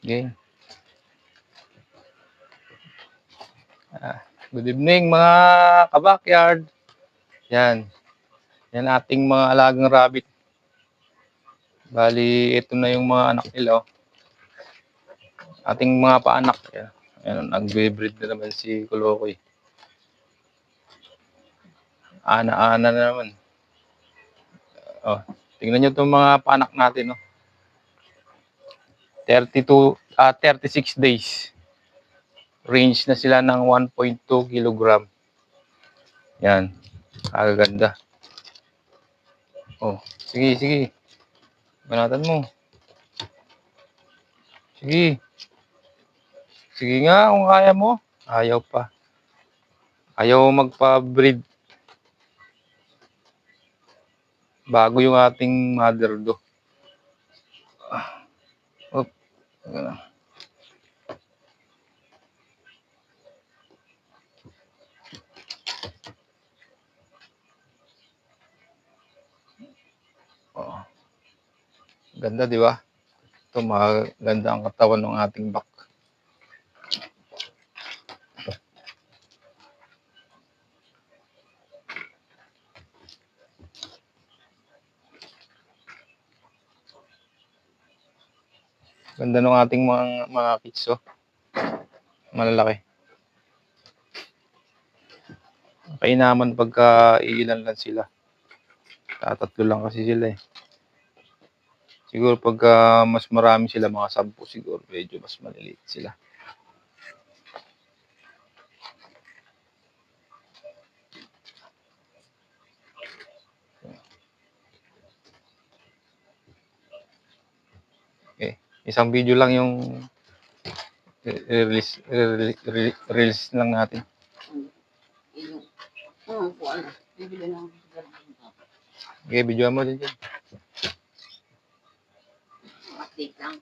Okay. Good evening mga kabakyard. Yan. Yan ating mga alagang rabbit. Bali, ito na yung mga anak nila. Oh. Ating mga paanak. Yan. Yan, nagbe-breed na naman si Kulokoy. Ana-ana na naman. Oh, tingnan nyo itong mga paanak natin. Oh. 36 days. Range na sila ng 1.2 kilogram. Yan. Kagaganda. Oh, sige, sige. Banatan mo. Sige. Sige nga kung kaya mo. Ayaw pa. Ayaw magpa-breed. Bago yung ating mother do. Op. Oh. Ganda, di ba? Ito, maganda ang katawan ng ating bak. Ganda ng ating mga kids, oh. Malalaki. Kaya naman pagka iilan lang sila. Tatatlo lang kasi sila eh. Siguro pagka mas marami sila, mga 10 siguro, medyo mas maliliit sila. Okay. Isang video lang yung release lang natin. Okay, video mo din dyan. Update lang.